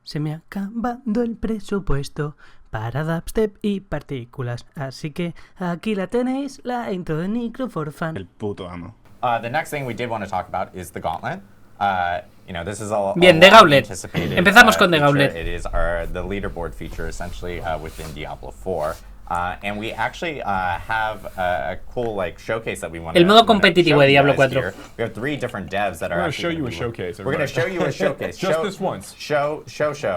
Se me ha acabado el presupuesto para dubstep y partículas, así que aquí la tenéis, la intro de Necro for Fun. El puto amo. The next thing we did want to talk about is the Gauntlet. You know, this is Bien, The Gauntlet. Empezamos con The Gauntlet. It is the leaderboard feature essentially within Diablo 4. And we actually have a cool like showcase that we want to. El modo competitivo de Diablo 4. We have 3 different devs that are. We're going to show you a showcase. We're going to show you a showcase. Just this once. Showcase.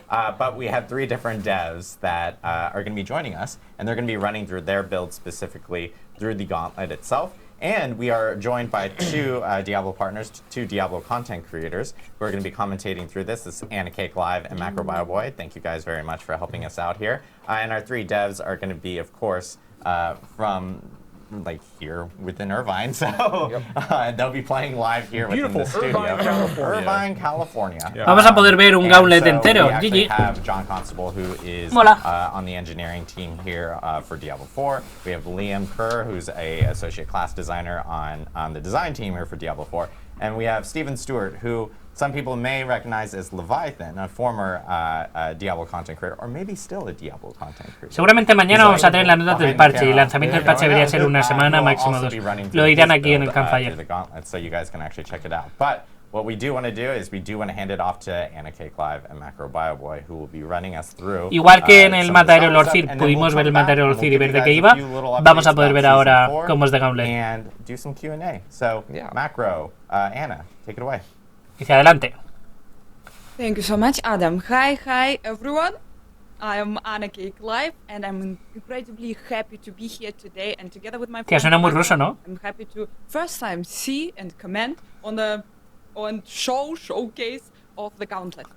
But we have 3 different devs that are going to be joining us, and they're going to be running through their build specifically through the Gauntlet itself. And we are joined by 2 Diablo partners, 2 Diablo content creators who are going to be commentating through this. This is Anna Cake Live and Macro Bioboy. Thank you guys very much for helping us out here. And our 3 devs are going to be, of course, from like here within Irvine, so they'll be playing live here within the studio. Irvine, California. Yeah. Vamos a poder ver un Gauntlet entero. We actually GG. have John Constable, who is Mola. on the engineering team here for Diablo 4. We have Liam Kerr, who's a associate class designer on the design team here for Diablo 4. And we have Steven Stewart, who some people may recognize as Leviathan, a former Diablo content creator, or maybe still a Diablo content creator. Seguramente mañana vamos a tener las notas del parche y el lanzamiento del parche debería ser una semana, máximo 2. Lo dirán aquí en el CampFire. So you guys can actually check it out. But what we do want to do is we do want to hand it off to Anna Cake Live and Macro Bioboy, who will be running us through. Igual que en el matadero Lorcir pudimos ver el matadero Lorcir y ver de qué iba, vamos a poder ver ahora cómo es de Gauntlet. And do some Q&A. So, Macro, Anna, take it away. Dice adelante. Thank you so much, Adam. Hi, everyone. I am Anna Cake Live, and I'm incredibly happy to be here today. And together with my Tía, suena muy ruso, ¿no? I'm happy to first time see and comment on showcase of the Gauntlet.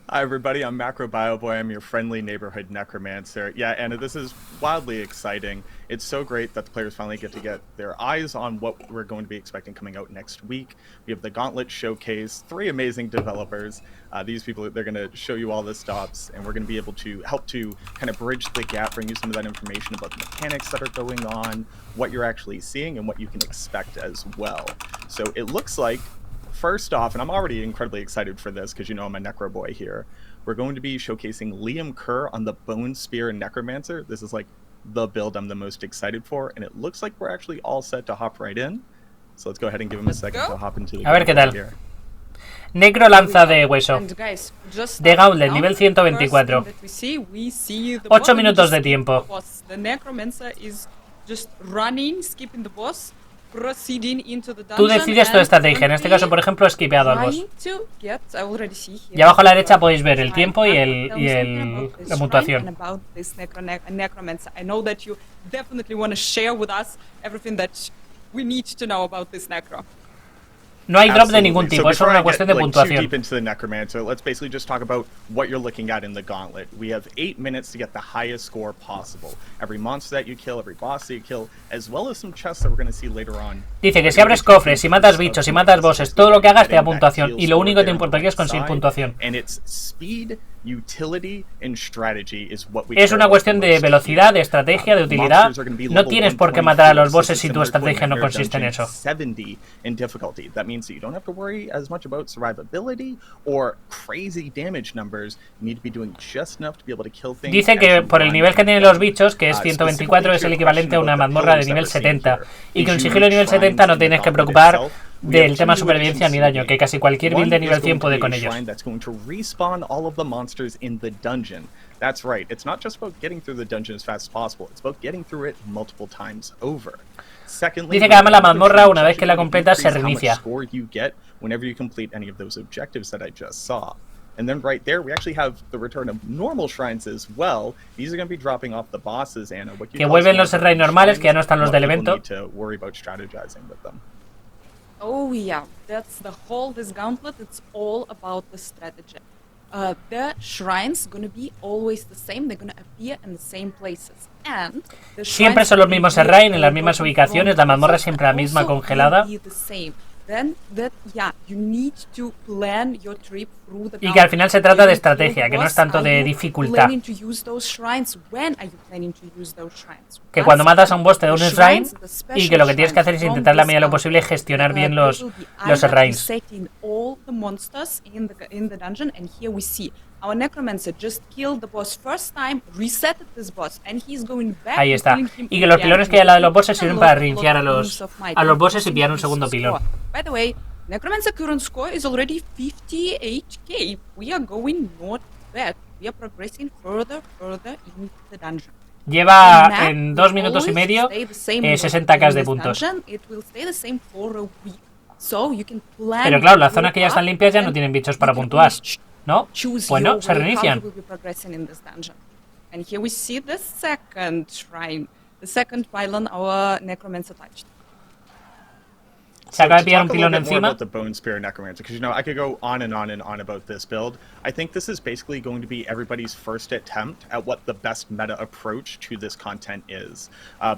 Hi everybody, I'm Macro Bioboy. I'm your friendly neighborhood necromancer. Yeah, Anna, this is wildly exciting. It's so great that the players finally get to get their eyes on what we're going to be expecting coming out next week. We have the Gauntlet Showcase, 3 amazing developers. These people, they're going to show you all the stops, and we're going to be able to help to kind of bridge the gap, bring you some of that information about the mechanics that are going on, what you're actually seeing, and what you can expect as well. So it looks like, first off, and I'm already incredibly excited for this because you know I'm a Necro boy here, we're going to be showcasing Liam Kerr on the Bone Spear Necromancer. This is like the build I'm the most excited for, and it looks like we're actually all set to hop right in. So let's go ahead and give him a second to hop into the A ver qué tal. here. Necro lanza de hueso. De Gauntlet, nivel 124. 8 minutos de tiempo. The Necromancer is just running, skipping the boss. Tú decides tu estrategia. En este caso, por ejemplo, he skipeado al boss. Y abajo a la derecha podéis ver el tiempo y la puntuación. No hay drop de ningún tipo, es solo una cuestión de puntuación. Deep into the Necromancer, let's basically just talk about what you're looking at in the Gauntlet. We have 8 minutes to get the highest score possible. Every monster that you kill, every boss that you kill, as well as some chests that we're going to see later on. Dice que si abres cofres, si matas bichos, si matas bosses, todo lo que hagas te da puntuación y lo único que te importaría es conseguir puntuación. And it's speed, utility and strategy is what we Es una cuestión de velocidad, de estrategia, de utilidad. No tienes por qué matar a los bosses si tu estrategia no consiste en eso. 70 in difficulty. That means that you don't have to worry as much about survivability or crazy damage numbers. You need to be doing just enough to be able to kill things. Dice que por el nivel que tienen los bichos, que es 124, es el equivalente a una mazmorra de nivel 70. Y con sigilo de nivel 70 no tienes que preocupar del tema supervivencia ni daño, que casi cualquier build de nivel 100 puede con ellos. That's right. It's not just about getting through the dungeon as fast as possible. It's about getting through it multiple times over. Secondly, dice que además la mazmorra, una vez que la completas, se reinicia. Score you get whenever you complete any of those objectives that I just saw. And then right there, we actually have the return of normal shrines as well. These are going to be dropping off the bosses, Anna. Que vuelven los shrines normales, que ya no están los del evento. Oh yeah, that's the whole this Gauntlet. It's all about the strategy. The shrines gonna be always the same. They're gonna appear in the same places. And siempre son los mismos shrines en las mismas ubicaciones. La mazmorra es siempre la misma congelada. Y que al final se trata de estrategia, que no es tanto de dificultad. Que cuando matas a un boss te da un shrine y que lo que tienes que hacer es intentar la medida de lo posible gestionar bien los shrines. Ahí está. Y que los pilones que hay al lado de los bosses sirven para reiniciar a los bosses y pillar un segundo pilón. By the way, Necromancer current score is already 58k. We are going not bad. We are progressing further in the dungeon. Lleva en 2 minutos y medio 60k de puntos. Pero claro, las zonas que ya están limpias ya no tienen bichos para puntuar, ¿no? Pues no, se reinician. And here we see the second shrine, the second pylon our Necromancer touched. Se acaba de pillar un pilón encima. About the Bone Spear Necromancer, because I could go on and on and on about this build. I think this is basically going to be everybody's first attempt at what the best meta approach to this content is.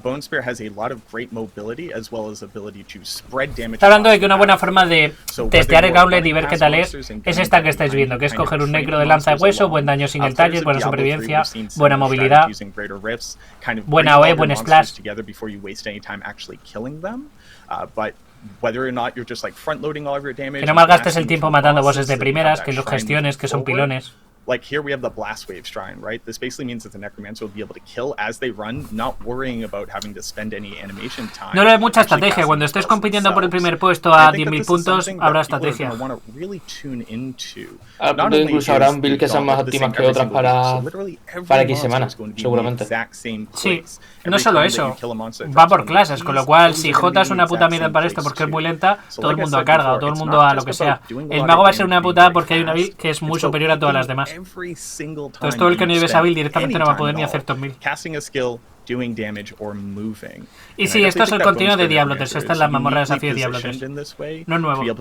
Bone Spear has a lot of great mobility as well as ability to spread damage. Está hablando de que una buena forma de testear el Gauntlet y ver qué tal es esta que estáis viendo, que es coger un necro de lanza de hueso, buen daño sin el target, buena supervivencia, buena movilidad, buena OE, buen splash. Que no malgastes el tiempo matando bosses de primeras, que los gestiones, que son pilones. Like here we have the Blast Wave Shrine, right? This basically means that the Necromancer will be able to kill as they run, not worrying about having to spend any animation time. No hay mucha estrategia. Cuando estés compitiendo por el primer puesto a 10.000 puntos, habrá estrategia. Pero incluso habrá un build que sean más óptimas que otras para X semanas, seguramente. Sí, no solo eso, va por clases, con lo cual si J es una puta mierda para esto porque es muy lenta, todo el mundo a carga o todo el mundo a lo que sea. El mago va a ser una putada porque hay una build que es muy superior a todas las demás. Entonces todo el que no lleve esa build directamente no va a poder ni hacer top 1000. Y sí, esto es el continuo de Diablo 3. Esta es la mazmorra de desafío de Diablo 3. No es nuevo. Your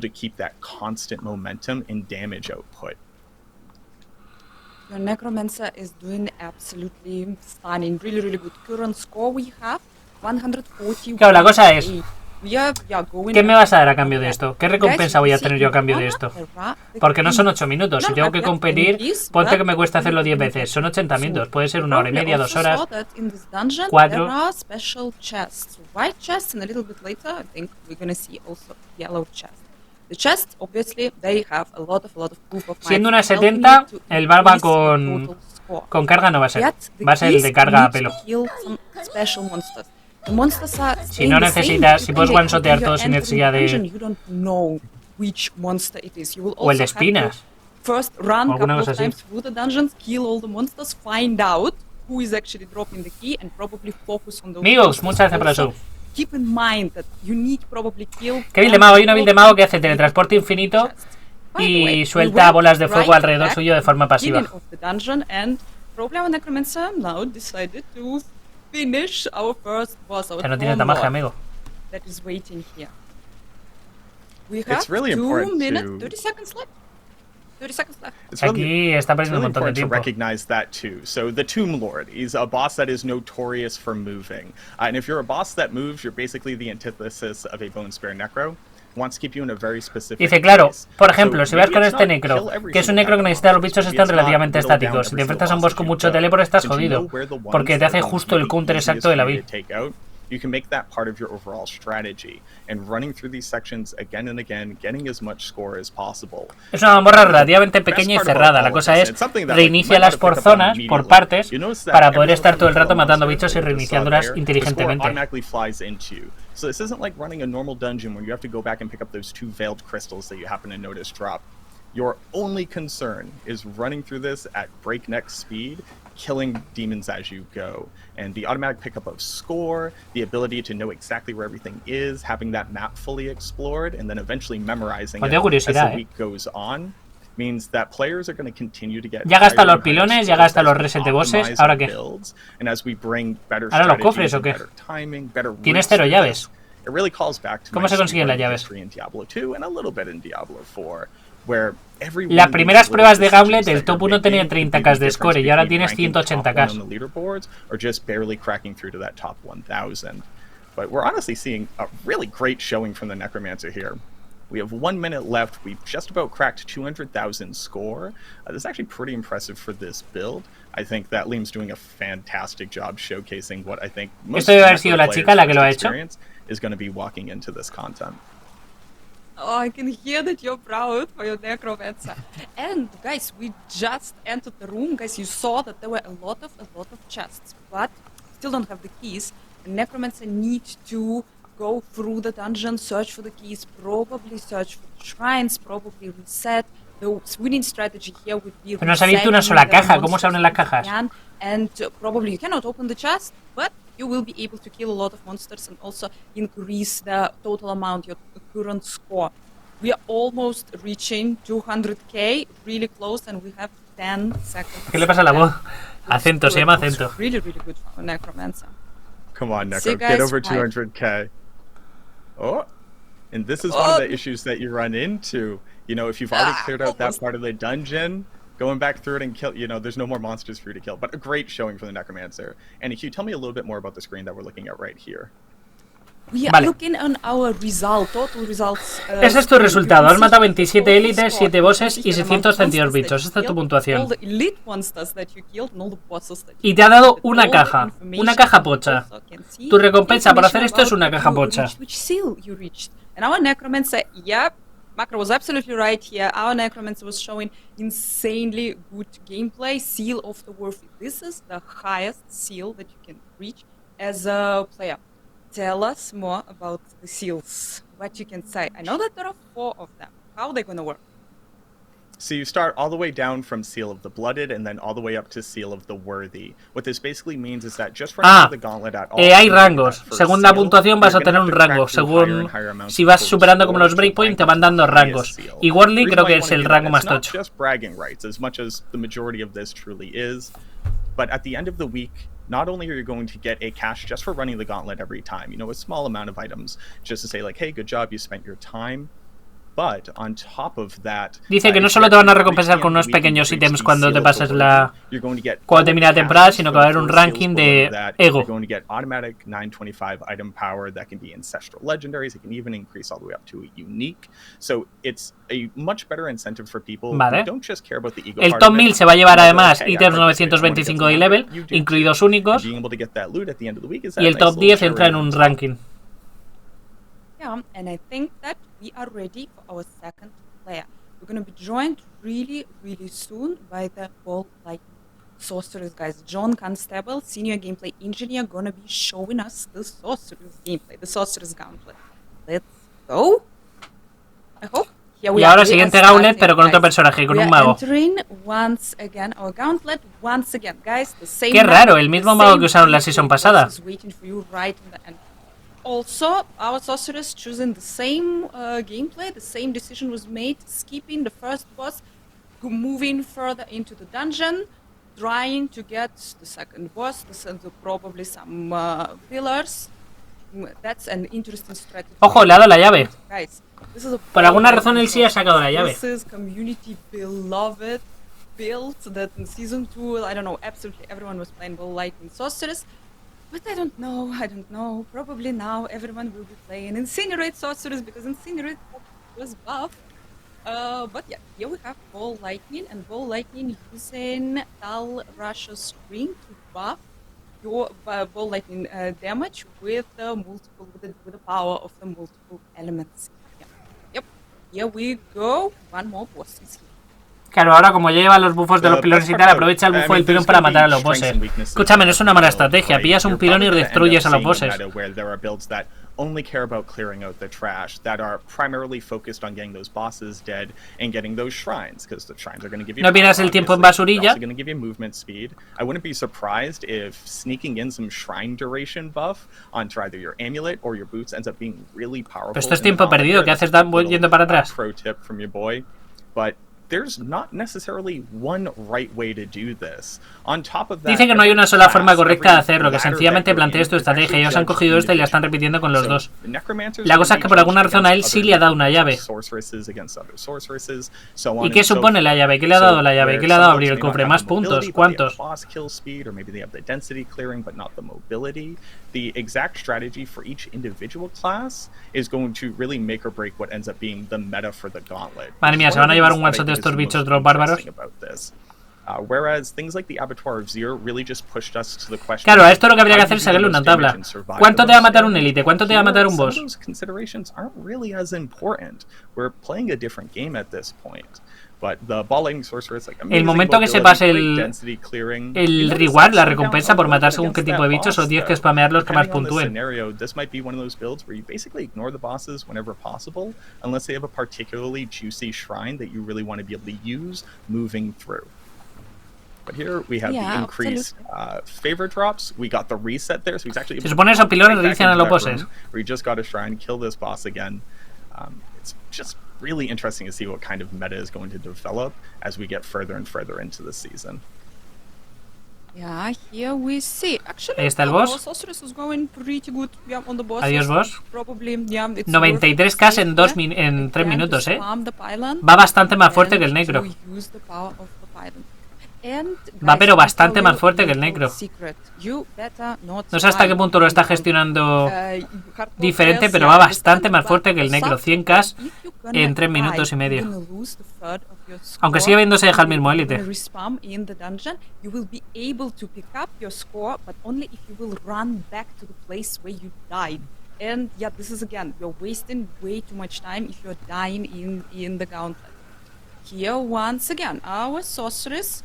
Necromancer is doing absolutely stunning, really good. Current score we have 140. Claro, la cosa es, ¿qué me vas a dar a cambio de esto? ¿Qué recompensa voy a tener yo a cambio de esto? Porque no son 8 minutos. Si tengo que competir, ponte que me cuesta hacerlo 10 veces. Son 80 minutos. Puede ser 1 hora y media, 2 horas, 4. Siendo una 70, el barba con carga no va a ser. Va a ser el de carga a pelo. Si no necesitas, si puedes one-shotear todo sin necesidad de... O el de espinas. O alguna cosa así. Amigos, muchas gracias por eso. ¿Qué build de mago? Hay una build de mago que hace teletransporte infinito y suelta bolas de fuego alrededor suyo de forma pasiva. Que no tiene tamaje, amigo. Aquí está perdiendo un montón de tiempo. Recognize that too. So the Tomb Lord is a boss that is notorious for moving. And if you're a boss that moves, you're basically the antithesis of a Bone Spear Necro. Wants to keep you in a very specific Dice, claro, por ejemplo, si vas con este necro, que es un necro que necesita los bichos están relativamente estáticos. Si te enfrentas a un boss con mucho teleport estás jodido, porque te hace justo el counter exacto de la build. You can make that part of your overall strategy, and running through these sections again and again, getting as much score as possible. Es una mazmorra relativamente pequeña y cerrada. La cosa es, reinícialas por zonas, por partes, para poder estar todo el rato matando bichos y reiniciándolas inteligentemente. So this isn't like running a normal dungeon where you have to go back and pick up those 2 veiled crystals that you happen to notice drop. Your only concern is running through this at breakneck speed, killing demons as you go. And the automatic pickup of score, the ability to know exactly where everything is, having that map fully explored, and then eventually memorizing it as the week goes on, means that players are going to continue to get ya gasta los pilones, ya gasta los reset de bosses, ¿ahora qué? ¿Ahora los cofres o qué? Tienes 0 llaves. ¿Cómo se consiguen las llaves? Las primeras pruebas de Gauntlet, el top 1 tenía 30k de score y ahora tienes 180k. But we're honestly seeing a really great showing from the Necromancer here. We have 1 minute left. We've just about cracked 200,000 score. This is actually pretty impressive for this build. I think that Liam's doing a fantastic job showcasing what I think most Esto debe haber sido la chica la que lo ha hecho. Is going to be walking into this content. Oh, I can hear that you're proud for your necromancer. And guys, we just entered the room. Guys, you saw that there were a lot of chests, but still don't have the keys. The necromancer needs to go through the dungeon, search for the keys, probably search for the shrines, probably reset. The winning strategy here would be Pero no se ha visto una sola caja. ¿Cómo se abren las cajas? And probably you cannot open the chest, but you will be able to kill a lot of monsters and also increase the total amount, your current score. We are almost reaching 200k, really close, and we have 10 seconds. ¿Qué le pasa a la voz? Acento, se llama acento. Really, really good for Necromancer. Come on, Necro, get over 200k. Oh, and this is one of the issues that you run into. You know, if you've already cleared out that part of the dungeon, going back through it and kill, you know, there's no more monsters for you to kill. But a great showing for the Necromancer. And can you tell me a little bit more about the screen that we're looking at right here? We are looking on our result, total results. Ese es tu resultado. Has matado 27 élites, 7 bosses y 632 bichos. Esta es tu puntuación. Y te ha dado una caja pocha. Tu recompensa por hacer esto es una caja pocha. And our Necromancer, yep, Macro was absolutely right here. Our Necromancer was showing insanely good gameplay. Seal of the Worthy. This is the highest seal that you can reach as a player. Tell us more about the seals. What you can say. I know that there are 4 of them. How are they going to work? So you start all the way down from Seal of the Blooded and then all the way up to Seal of the Worthy. What this basically means is that just running the Gauntlet at all... hay rangos. Según la puntuación vas a tener un rango. Según si vas superando como los breakpoints te van dando rangos. Y Worldly creo que es el rango más tocho. Just bragging rights, as much as the majority of this truly is. But at the end of the week, not only are you going to get a cash just for running the Gauntlet every time, you know, a small amount of items, just to say like, hey, good job, you spent your time. But on top of that, dice que no solo te van a recompensar con unos pequeños ítems cuando te pases cuando termine la temporada, sino que va a haber un ranking de ego. You're going to get automatic 925 item power that can be ancestral legendaries. It can even increase all the way up to a unique. So it's a much better incentive for people who don't just care about the ego. El top 1000 se va a llevar además ítems 925 de level, incluidos únicos. Y el top 10 entra en un ranking. Yeah, and I think that we are ready for our second player. We're going to be joined really, really soon by the Ball Lightning Sorceress, guys. John Constable, Senior Gameplay Engineer, going to be showing us the Sorceress gameplay, the Sorceress Gauntlet. Let's go. I hope. Here we y ahora siguiente Gauntlet, pero con otro personaje, con un mago. Once again, our Gauntlet, once again, guys, the same. Qué raro, el mismo mago que usaron la season pasada. Also, our sorceress choosing the same gameplay, the same decision was made, skipping the first boss, moving further into the dungeon, trying to get the second boss, probably some pillars. That's an interesting strategy. Ojo, le ha dado la llave. Guys, this is a por alguna razón él sí ha sacado la llave. This is community beloved build that in season 2, I don't know, absolutely everyone was playing Ball Lightning Sorceress. But I don't know. Probably now everyone will be playing Incinerate Sorceress because Incinerate was buff. But yeah, here we have Ball Lightning, and Ball Lightning using Tal Rush's ring to buff your Ball Lightning damage with the power of the multiple elements. Yeah. Yep. Here we go. One more boss is here. Claro, ahora como ya lleva los buffos de los pilones y tal, aprovecha el bufo del pilón para matar a los bosses. Escúchame, no es una mala estrategia. Pillas un pilón y destruyes a los bosses. Only care about clearing out the trash, that are primarily focused on getting those bosses dead and getting those shrines, because the shrines are going to give you. No pierdas el tiempo en basurilla. Going to give you movement speed. I wouldn't be surprised if sneaking in some shrine duration buff onto either your amulet or your boots ends up being really powerful. Pero esto es tiempo perdido. ¿Qué haces yendo para atrás? Pro tip from your boy, but there's not necessarily one right way to do this. On top of that, dice que no hay una sola forma correcta de hacerlo, que sencillamente plantees tu estrategia. Ellos han cogido esta y la están repitiendo con los dos. La cosa es que por alguna razón a él sí le ha dado una llave. ¿Y qué supone la llave? ¿Qué le ha dado la llave? ¿Qué le ha dado abrir el cofre? ¿Más puntos? ¿Cuántos? The exact strategy for each individual class is going to really make or break what ends up being the meta for the Gauntlet. Madre mía, ¿se van a llevar un one shot de estos bichos de los bárbaros? Whereas things like the Abattoir of Zir really just pushed us to the question. Claro, a esto lo que habría que hacer es sacarle una tabla. ¿Cuánto te va a matar un élite? ¿Cuánto te va a matar un boss? Those considerations aren't really as important. We're playing a different game at this point. But the ball lightning sorceress, like, el momento que se pase el reward, la recompensa por matar según qué tipo de bichos, o tienes que spamear los que más puntúen. This might be one of those builds where you basically ignore the bosses whenever possible, unless they have a particularly juicy shrine that you really want to be able to use moving through. But here we have the increased favor drops. We got the reset there, so he's actually. Se supone esos pilones reinician a los bosses. Where you just got a shrine, kill this boss again. It's just really interesting to see what kind of meta is going to develop as we get further and further into the season. Yeah, here we see. Actually, ahí está el boss. Sorceress is going pretty good, on the bosses. Adiós, boss. Probably, yeah, 93k en 3 minutos, Va bastante más fuerte que el necro. Va pero bastante más fuerte que el necro. No sé hasta qué punto lo está gestionando diferente, pero va bastante más fuerte que el necro. 100k en 3 minutos y medio. Aunque sigue viéndose dejar el mismo élite. And yeah, this is again, you're wasting way too much time if you're dying in the Gauntlet. Here once again, our sorceress.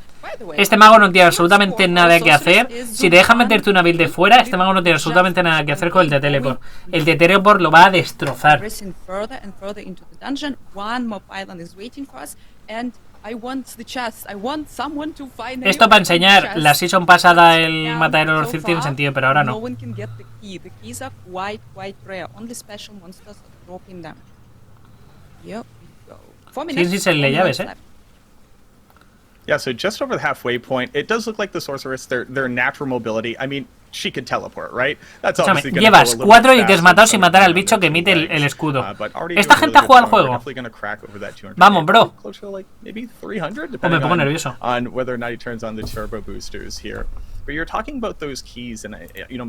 Este mago no tiene absolutamente nada que hacer. Si te dejan meterte una build de fuera, este mago no tiene absolutamente nada que hacer con el de teleport. El de teleport lo va a destrozar. Esto para enseñar la season pasada el matadero de los Cid tiene sentido, pero ahora no. Sí, se le llaves, Yeah, so just over the halfway point, it does look like the sorceress, their natural mobility. I mean, she could teleport, right? That's obviously going to llevas 4 y te has matado sin matar al bicho que emite el escudo. Esta gente ha jugado al juego. Vamos, bro. Me pongo nervioso. On whether or not he turns on the turbo boosters here. But you're talking about those keys, and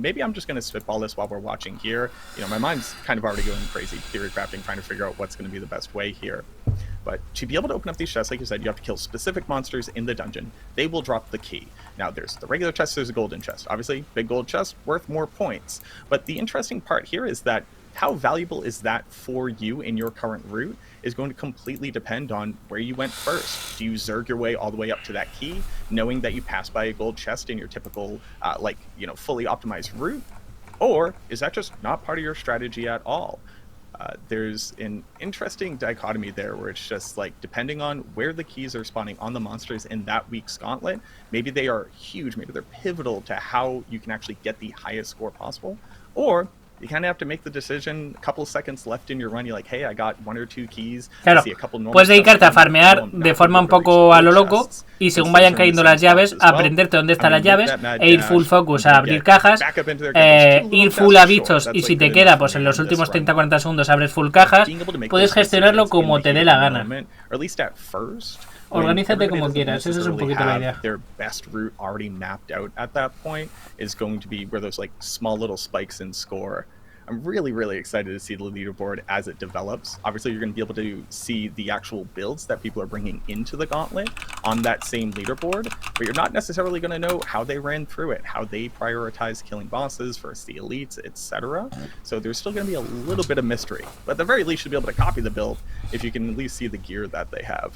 maybe I'm just going to spitball this while we're watching here. My mind's kind of already going crazy, theory crafting, trying to figure out what's going to be the best way here. But to be able to open up these chests, like you said, you have to kill specific monsters in the dungeon. They will drop the key. Now, there's the regular chest, there's a golden chest. Obviously, big gold chest, worth more points. But the interesting part here is that how valuable is that for you in your current route is going to completely depend on where you went first. Do you zerg your way all the way up to that key, knowing that you passed by a gold chest in your typical, fully optimized route? Or is that just not part of your strategy at all? There's an interesting dichotomy there where it's just like, depending on where the keys are spawning on the monsters in that week's Gauntlet, maybe they are huge, maybe they're pivotal to how you can actually get the highest score possible. Or you kind of have to make the decision, a couple of seconds left in your run, you're like, hey, I got 1 or 2 keys. Claro, puedes dedicarte a farmear de forma un poco a lo loco y según vayan cayendo las llaves, a aprenderte dónde están las llaves e ir full focus a abrir cajas, ir full a bichos y si te queda, pues en los últimos 30-40 segundos abres full cajas, puedes gestionarlo como te dé la gana. Organízate como quieras, esa es un poquito la idea. Their best route already mapped out at that point is going to be where there's like small little spikes in score. I'm really, really excited to see the leaderboard as it develops. Obviously, you're going to be able to see the actual builds that people are bringing into the Gauntlet on that same leaderboard, but you're not necessarily going to know how they ran through it, how they prioritize killing bosses versus the elites, etc. So there's still going to be a little bit of mystery, but at the very least, you'll be able to copy the build if you can at least see the gear that they have.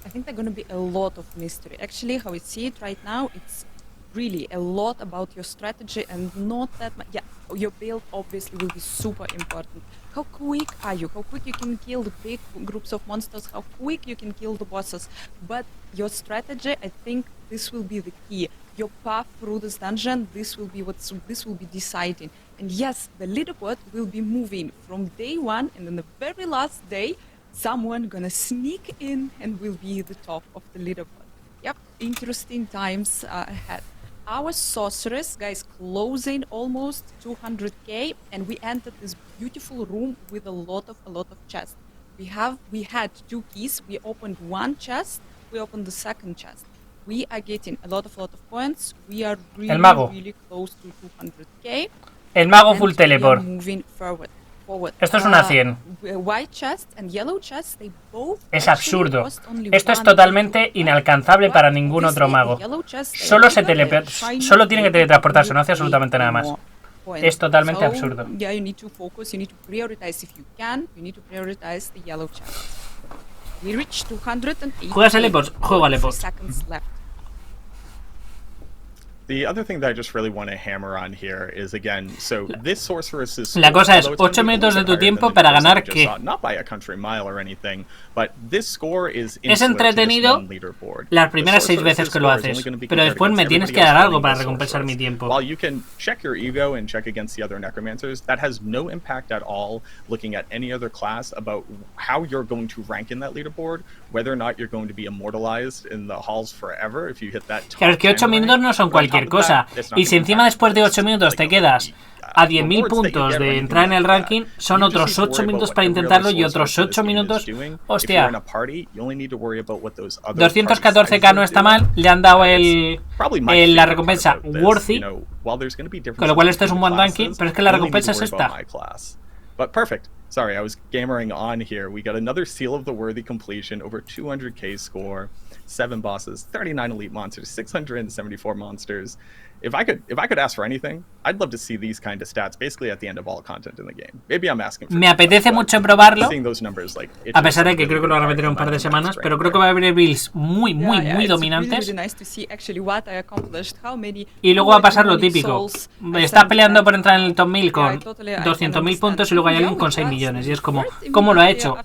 I think there's going to be a lot of mystery. Actually, how we see it right now, it's really a lot about your strategy and not that much. Yeah, your build obviously will be super important. How quick are you? How quick you can kill the big groups of monsters? How quick you can kill the bosses? But your strategy, I think this will be the key. Your path through this dungeon, this will be deciding. And yes, the leaderboard will be moving from day 1 and then the very last day. someone gonna sneak in and will be the top of the leaderboard. Yep, interesting times ahead. Our sorceress, guys, closing almost 200k, and we entered this beautiful room with a lot of chests. We had 2 keys. We opened one chest. We opened the second chest. We are getting a lot of points. We are really close to 200k. El mago full teleport. Moving forward. Esto es una 100. White chest and yellow chest, they both es absurdo. Esto es totalmente inalcanzable para ningún otro mago. Solo tiene que teletransportarse, no hace absolutamente nada más. Es totalmente absurdo. Yeah, you need to focus, you need to prioritize if you can. You need to prioritize the yellow chest. We reached 208. ¿Juegas a Lepos? Juego a Lepos. The other thing that I just really want to hammer on here is again, so this sorceress's La cosa es 8 minutos de tu tiempo para ganar ¿qué? Not by a country mile or anything, but this score is es entretenido las primeras 6 veces que lo haces, pero después me tienes que dar algo para recompensar mi tiempo. While you can check your ego and check against the other necromancers, that has no impact at all looking at any other class about how you're going to rank in that leaderboard, whether or not you're going to be immortalized in the halls forever if you hit that top. Claro, es que 8 minutos no son cualquier cosa. Y si encima después de 8 minutos te quedas a 10.000 puntos de entrar en el ranking, son otros 8 minutos para intentarlo y otros 8 minutos. Hostia. 214k no está mal. Le han dado la recompensa worthy, con lo cual este es un buen ranking, pero es que la recompensa es esta. But perfect. Sorry, I was gamering on here. We got another Seal of the Worthy completion, over 200k score, 7 bosses, 39 elite monsters, 674 monsters. If I could ask for anything, I'd love to see these kind of stats basically at the end of all content in the game. Maybe I'm asking for Me apetece mucho probarlo, numbers, like, a pesar de que creo que lo van a meter en un par de semanas, pero creo que va a haber builds muy dominantes. Y luego va a pasar lo típico. Está peleando por entrar en el top 1000 con 200.000 puntos y luego hay alguien con 6 millones. Y es como, ¿cómo lo ha hecho?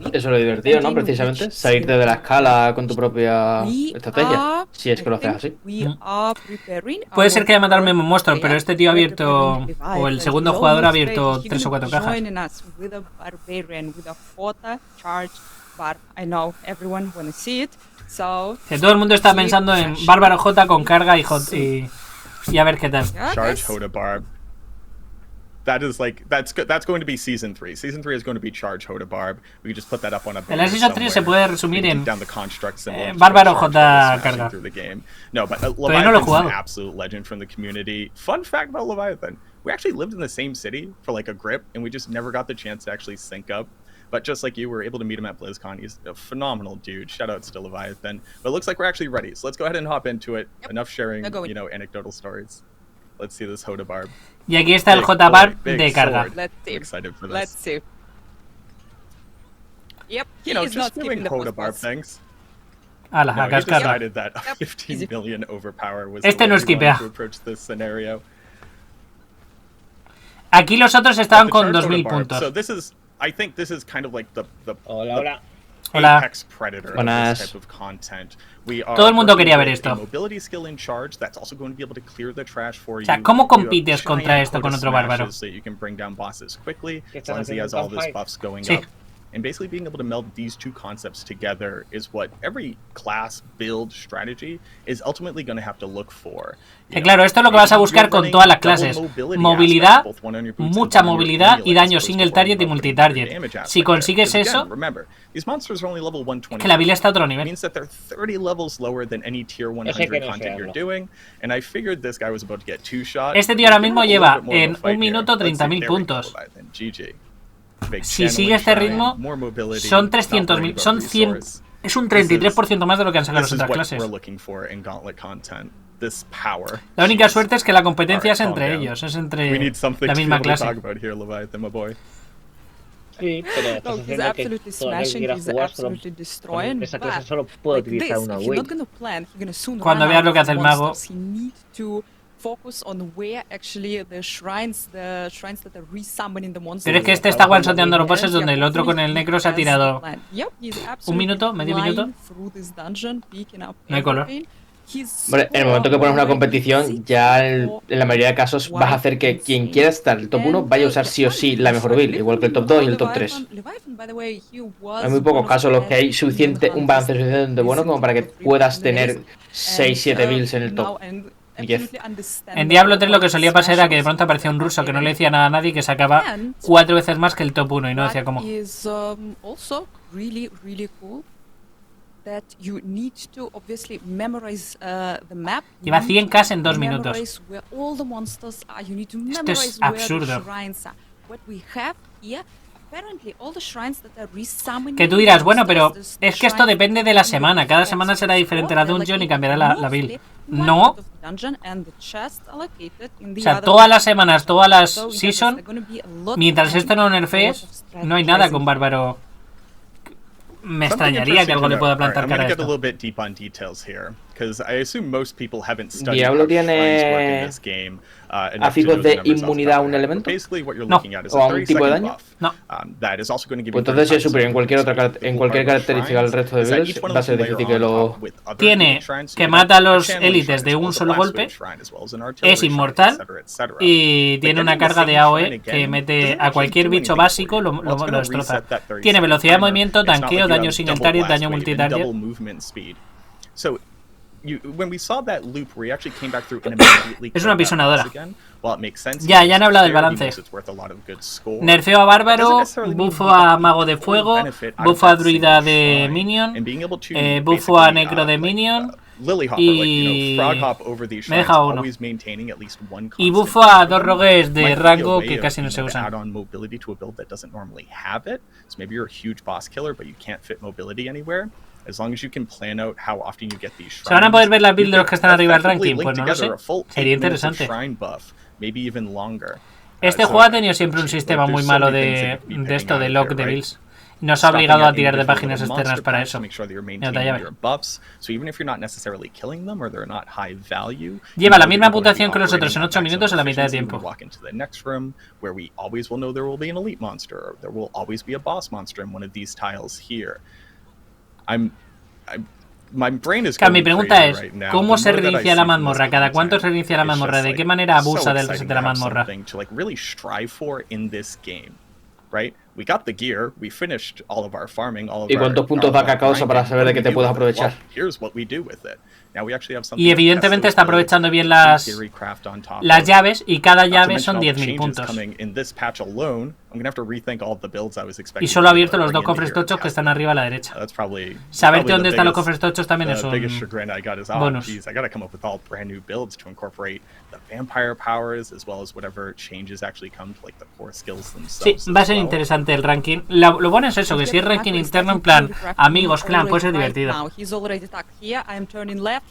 Eso es lo divertido, ¿no? Precisamente, salirte de la escala con tu propia estrategia, si es que lo haces así. Puede ser que haya matado el mismo monstruo, pero este tío ha abierto, o el segundo jugador ha abierto 3 o 4 cajas. Que todo el mundo está pensando en Bárbaro J con carga y a ver qué tal. Charge Hoda Barb. That is like that's going to be season 3. Season 3 is going to be Charge Hoda Barb. We can just put that up on a. En la season 3 se puede resumir en Bárbaro J carga. No, but Leviathan's an absolute legend from the community. Fun fact about Leviathan: we actually lived in the same city for like a grip, and we just never got the chance to actually sync up. But just like you, we were able to meet him at BlizzCon. He's a phenomenal dude. Shout outs to Leviathan. But it looks like we're actually ready. So let's go ahead and hop into it. Yep. Enough sharing, anecdotal stories. Let's see this Hoda Barb. Y aquí está el J Barb de carga. Let's see. I'm excited for this. Let's see. Yep. Just doing Hoda Barb things. Ala, a cascarla. Decided that 15 million overpower was este no esquipea. to approach this scenario. Aquí los otros estaban con 2000 puntos. So this is, I think this is kind of like the Hola. apex predator of this type of content. Todo el mundo quería ver esto. O sea, ¿cómo compites contra esto con otro bárbaro? Sí. And basically being able to meld these two concepts together is what every class build strategy is ultimately going to have to look for. Claro, esto es lo que vas a buscar con todas las clases. Movilidad, mucha movilidad y daño single target y multitarget. Si consigues eso, es que la habilidad está a otro nivel. Este tío ahora mismo lleva en 1 minuto 30.000 puntos. Si sigue este ritmo, son 300.000, son 100, es un 33% más de lo que han sacado las otras clases. La única suerte es que la competencia es entre ellos, es entre la misma clase. Sí, pero estás haciendo que todo el que quiera jugar con esa clase solo puede utilizar una Wii. Cuando veas lo que hace el mago, focus on where actually the shrines that are resummoning the monsters. Pero es que este está one-shoteando los bosses donde el otro con el necro se ha tirado 1 minuto, medio minuto. No hay color. Hombre, en el momento que pones una competición, ya en la mayoría de casos vas a hacer que quien quiera estar en el top 1 vaya a usar sí o sí la mejor build, igual que el top 2 y el top 3. Hay muy pocos casos en los que hay un balance suficientemente bueno como para que puedas tener 6-7 builds en el top 10. En Diablo 3 lo que solía pasar era que de pronto aparecía un ruso que no le decía nada a nadie y que sacaba 4 veces más que el top 1 y no decía cómo. Lleva 100k en 2 minutos. Esto es absurdo. Que tú dirás, bueno, pero es que esto depende de la semana. Cada semana será diferente la dungeon y cambiará la build. No. O sea, todas las semanas, todas las season, mientras esto no nerfees, no hay nada con bárbaro. Me extrañaría que algo le pueda plantar cara a esto. Diablo tiene ácidos de inmunidad a un elemento. No. ¿O a un tipo de daño? No. Pues entonces si es superior en cualquier característica al resto de builds, va a ser difícil que lo... Tiene que mata a los élites de un solo golpe, es inmortal y tiene una carga de AOE que mete a cualquier bicho básico, lo destroza. Tiene velocidad de movimiento, tanqueo, daño single target, daño multitarget. Es una pisonadora. Ya han hablado del balance. Nerfeo a bárbaro, bufo a mago de fuego, bufo a druida de minion, bufo a necro de minion y me he dejado uno. Y bufo a 2 rogues de rango que casi no se usan. ¿Se van a poder ver las builds de los que están arriba del ranking? Pues no lo sé. Sería interesante. Este juego ha tenido siempre un sistema muy malo de esto, de lock de builds. Nos ha obligado a tirar de páginas externas para eso. Otra llave. Lleva la misma puntuación que los otros en 8 minutos a la mitad de tiempo. Mi pregunta es, ¿cómo se reinicia la mazmorra? ¿Cada cuánto se reinicia la mazmorra? ¿De qué manera abusa del reset de la mazmorra? ¿Y cuántos puntos da cada cosa para saber de qué te puedes aprovechar? Y evidentemente está aprovechando bien las llaves y cada llave son 10.000 puntos. Y solo ha abierto los 2 cofres tochos que están arriba a la derecha. Saberte dónde están los cofres tochos también es un bonus. Sí, va a ser interesante el ranking. Lo bueno es eso, que si es ranking interno en plan amigos, clan, puede ser divertido.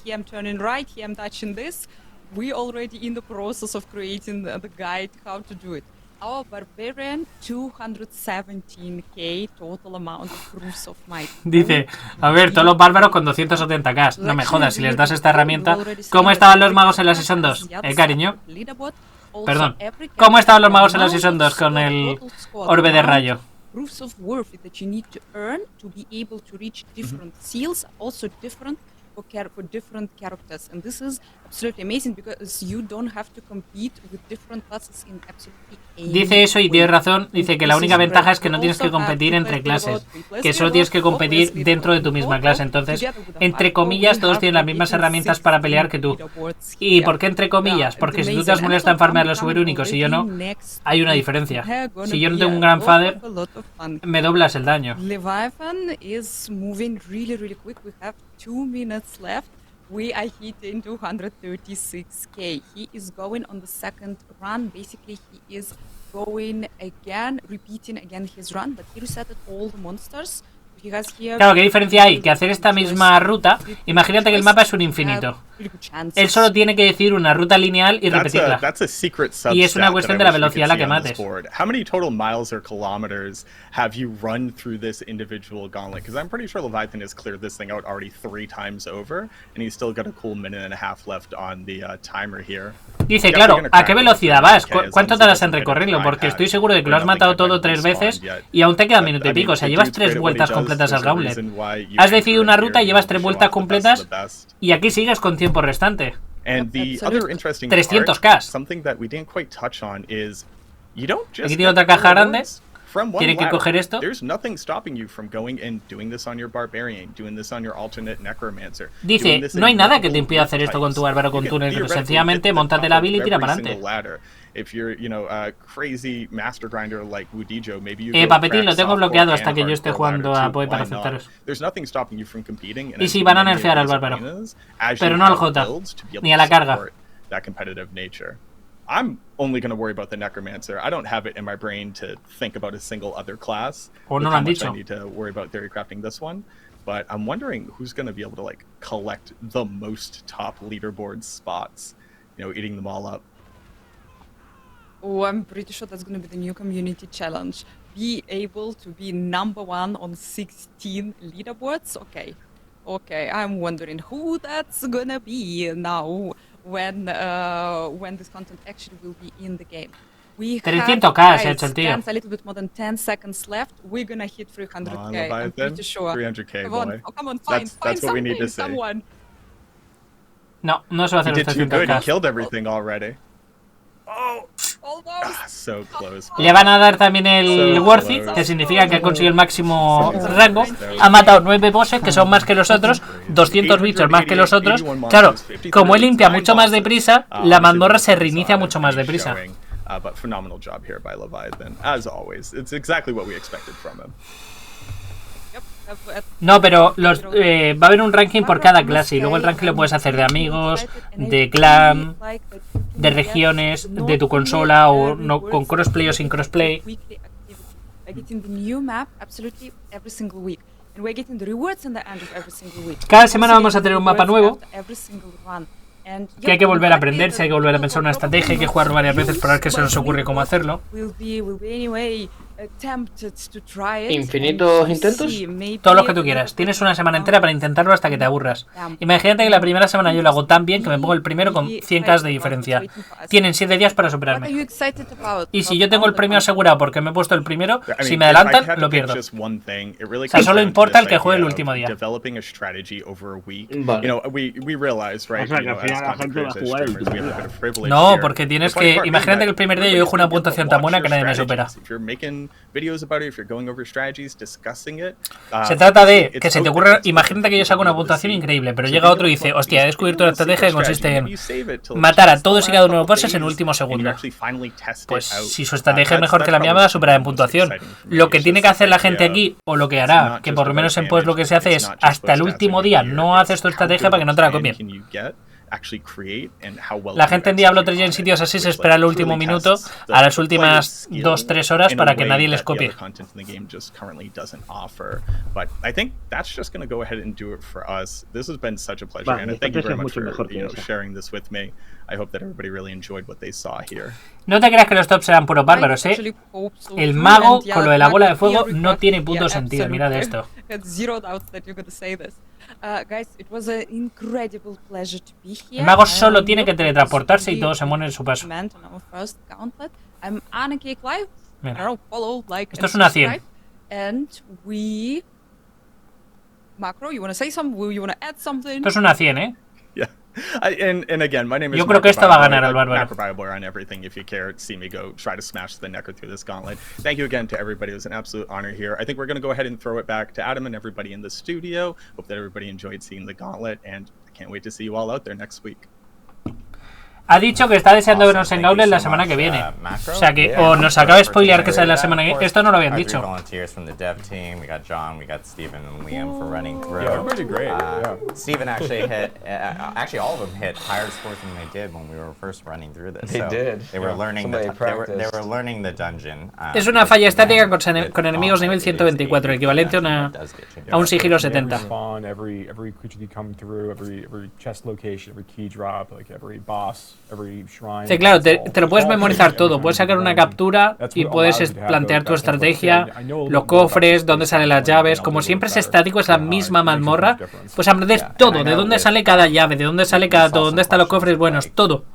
Here I'm turning right, here I'm touching this. We already in the process of creating the guide how to do it. Our barbarian 217k total amount of proofs of might. Dice, a ver, todos los bárbaros con 270k. No me jodas, si les das esta herramienta. ¿Cómo estaban los magos en la Season 2? Cariño. Perdón. ¿Cómo estaban los magos en la Season 2 con el orbe de rayo? Proofs of worth that you need to earn to be able to reach different seals, also different for different characters, and this is absolutely amazing because you don't have to compete with different classes in absolutely any Dice eso y tiene razón. Dice que la única ventaja es que no tienes que competir entre clases, que solo tienes que competir dentro de tu misma clase. Entonces, entre comillas, todos tienen las mismas herramientas para pelear que tú. ¿Y por qué entre comillas? Porque si tú te has molestado en farmear los superúnicos y yo no, hay una diferencia. Si yo no tengo un Grandfather, me doblas el daño. Leviathan is moving really quick. We have 2 minutes left. We are hitting 236k. He is going on the second run. Basically, he is going again, repeating again his run, but he resetted all the monsters. Claro, ¿qué diferencia hay? Que hacer esta misma ruta, imagínate que el mapa es un infinito. Él solo tiene que decir una ruta lineal y repetirla. Y es una cuestión de la velocidad a la que mates. Dice, claro, ¿a qué velocidad vas? ¿Cuánto tardas en recorrerlo? Porque estoy seguro de que lo has matado todo 3 veces y aún te queda minuto y pico. O sea, llevas 3 vueltas completas al Gauntlet. Has decidido una ruta y llevas 3 vueltas completas y aquí sigues con 100 tiempo restante. And the other interesting 300K. part, something that we didn't quite touch on, is you don't just Aquí tiene otra caja grande. From one Tiene que ladder. coger esto. There's nothing stopping you from going and doing this on your barbarian, doing this on your alternate necromancer. Dice, no hay nada que te impida hacer esto con tu bárbaro con tu negro. Sencillamente, móntate la build y tira para adelante. If you're, you know, a crazy master grinder like Wudijo, maybe you Papetín, lo tengo bloqueado hasta que yo esté jugando a Poe para aceptaros. There's nothing stopping you from competing. Y si van a nerfear al bárbaro, pero no al J, ni a la carga. That competitive nature. I'm only going to worry about the necromancer. I don't have it in my brain to think about a single other class. O no lo han dicho. I need to worry about theory crafting this one. But I'm wondering who's going to be able to like collect the most top leaderboard spots, you know, eating them all up. Oh, I'm pretty sure that's going to be the new community challenge. Be able to be #1 on 16 leaderboards. Okay, I'm wondering who that's gonna be now when this content actually will be in the game. We 300K se ha hecho el tío. A little bit more than 10 seconds left. We're gonna hit 300K. I'm pretty sure. 300K, come on, boy. oh, come on, find That's what we need to see. someone. No, no se va a hacer He los did too good. He 300K. killed everything already. Almost. So close. Le van a dar también el Worthy, que significa que ha conseguido el máximo rango. Ha matado 9 bosses, que son más que los otros, 200 bichos más que los otros. Claro, como él limpia mucho más deprisa, la mazmorra se reinicia mucho más deprisa. But phenomenal job here by Leviathan, as always. It's exactly what we expected from him. No, pero va a haber un ranking por cada clase y luego el ranking lo puedes hacer de amigos, de clan, de regiones, de tu consola o no, con crossplay o sin crossplay. Cada semana vamos a tener un mapa nuevo que hay que volver a aprenderse, hay que volver a pensar una estrategia, hay que jugarlo varias veces para ver qué se nos ocurre cómo hacerlo. ¿Infinitos intentos? Todos los que tú quieras. Tienes una semana entera para intentarlo hasta que te aburras. Imagínate que la primera semana yo lo hago tan bien que me pongo el primero con 100k de diferencia. Tienen 7 días para superarme. Y si yo tengo el premio asegurado porque me he puesto el primero, si me adelantan, lo pierdo. O sea, solo importa el que juegue el último día. No, porque tienes que... Imagínate que el primer día yo dejo una puntuación tan buena que nadie me supera. Se trata de que se te ocurra... Imagínate que yo saco una puntuación increíble, pero llega otro y dice, hostia, he descubierto una estrategia que consiste en matar a todos y cada uno de los bosses en el último segundo. Pues si su estrategia es mejor que la mía, me va a superar en puntuación. Lo que tiene que hacer la gente aquí, o lo que hará, que por lo menos en PoE lo que se hace es, hasta el último día no haces tu estrategia para que no te la copien. La gente en Diablo 3 y en sitios así se espera el último minuto a las últimas 2-3 horas para que nadie les copie. No te creas que los tops serán puros bárbaros, ¿eh? El mago con lo de la bola de fuego no tiene puto sentido. Mirad esto. El mago solo tiene que teletransportarse y todos se mueren en su paso. Mira. Esto es una 100. Esto es una 100, ¿eh? And again, my name is Yo creo que esta va a ganar al bárbaro. On everything. If you care to see me go try to smash the Necro through this gauntlet. Thank you again to everybody. It was an absolute honor here. I think we're going to go ahead and throw it back to Adam and everybody in the studio. Hope that everybody enjoyed seeing the gauntlet, and I can't wait to see you all out there next week. Ha dicho que está deseando vernos en Gauntlet la semana que viene. O sea que, o nos acaba de spoilear que sale la semana que viene. Esto no lo habían dicho. Steven actually hit, actually all of them hit higher scores than they did when we were first running through this. They did. They were learning they were learning the dungeon. Es una falla estática con enemigos nivel 124, equivalente a un sigilo 70. Sí, claro, te lo puedes memorizar todo, puedes sacar una captura y puedes plantear tu estrategia, los cofres, dónde salen las llaves. Como siempre es estático, es la misma mazmorra, pues aprendes todo, de dónde sale cada llave, de dónde sale cada todo, dónde están los cofres buenos, todo.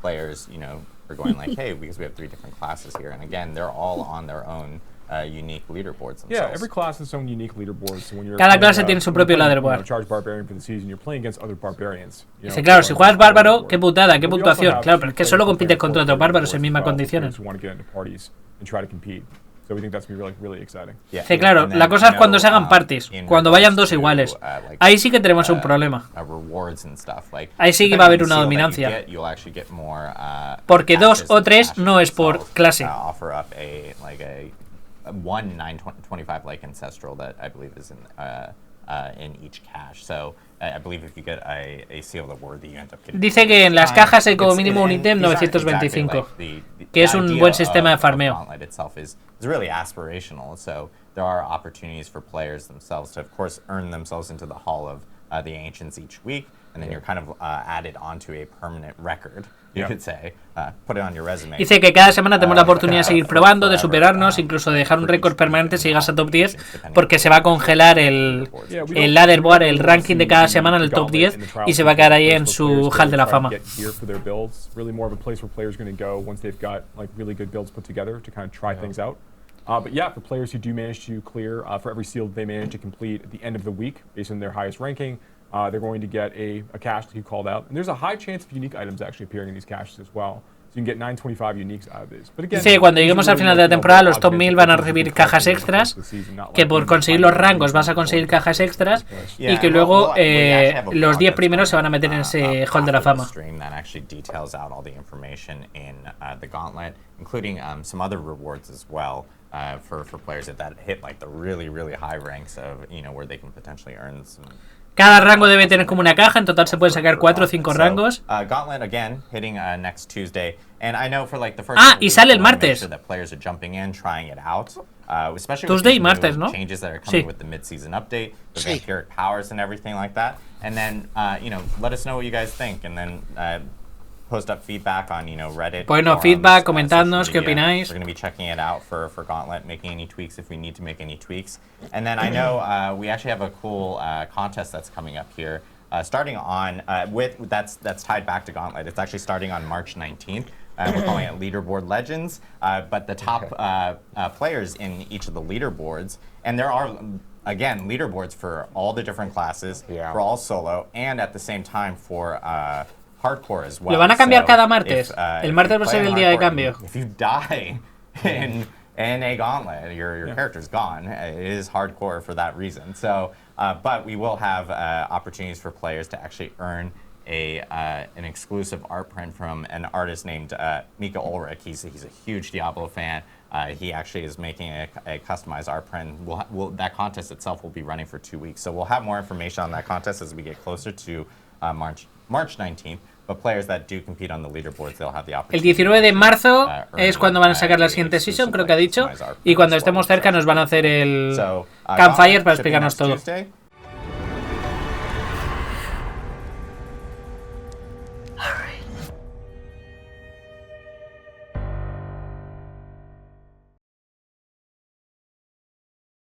unique leaderboards themselves. Yeah, every class has its own unique leaderboards. So when you're Cada clase tiene su propio leaderboard. Charge barbarian for the season, you're playing against other barbarians. Dice, claro, si juegas bárbaro, qué putada, qué puntuación. Claro, pero es que solo compites contra otros bárbaros en mismas condiciones. Sí, claro, la cosa es cuando se hagan parties, cuando vayan dos iguales. Ahí sí que tenemos un problema. Ahí sí que va a haber una dominancia. Porque 2 o 3 no es por clase. One 925 like ancestral that I believe is in each cache. So I believe if you get a seal of the worthy, you end up getting. Dice que en las cajas hay como mínimo un ítem 925, que es un buen sistema de farmeo. Gauntlet itself is really aspirational. So there are opportunities for players themselves to, of course, earn themselves into the Hall of the Ancients each week, and then you're kind of added onto a permanent record. You could say, put it on your resume. Dice que cada semana tenemos la oportunidad de seguir probando, de superarnos, incluso de dejar un récord permanente si llegas a top 10, porque se va a congelar el leaderboard, el ranking de cada semana en el top 10, y se va a quedar ahí en su hall de la fama. But yeah, for players who do manage to clear, for every seal they manage to complete at the end of the week, based on their highest ranking, they're going to get a cache that you called out. And there's a high chance of unique items actually appearing in these caches as well. So you can get 925 uniques out of these. But again, dice que cuando lleguemos al final de la temporada, los top 1000 van a recibir cajas extras, que por conseguir los rangos vas a conseguir cajas extras, y que luego los 10 primeros se van a meter en ese hall de la fama. For players that hit like the really high ranks of where they can potentially earn some. Cada rango debe tener como una caja, en total se pueden sacar 4 o 5 rangos. Gauntlet again hitting next Tuesday, and I know for like the first. Y sale el martes. That players are jumping in, trying it out, especially Tuesday y martes, ¿no? Changes that are coming with the mid-season update, the vampiric powers and everything like that, and then let us know what you guys think, and then. Post up feedback on Reddit. Bueno, feedback, comentadnos qué opináis. We're going to be checking it out for Gauntlet, making any tweaks if we need to make any tweaks. And then I know we actually have a cool contest that's coming up here, starting on that's tied back to Gauntlet. It's actually starting on March 19th. We're calling it Leaderboard Legends. But the top players in each of the leaderboards, and there are again leaderboards for all the different classes, for all solo, and at the same time for hardcore as well. Lo van a cambiar cada martes. El martes va a ser el día de cambio. If you die in a Gauntlet, your character's gone. It is hardcore for that reason. So, but we will have opportunities for players to actually earn an exclusive art print from an artist named Mika Ulrich. He's a huge Diablo fan. He actually is making a customized art print. That contest itself will be running for 2 weeks. So we'll have more information on that contest as we get closer to March 19th. But players that do compete on the leaderboards, they'll have the opportunity. El 19 de marzo es cuando van a sacar la siguiente season, creo que ha dicho, y cuando estemos cerca nos van a hacer el CampFire para explicarnos todo.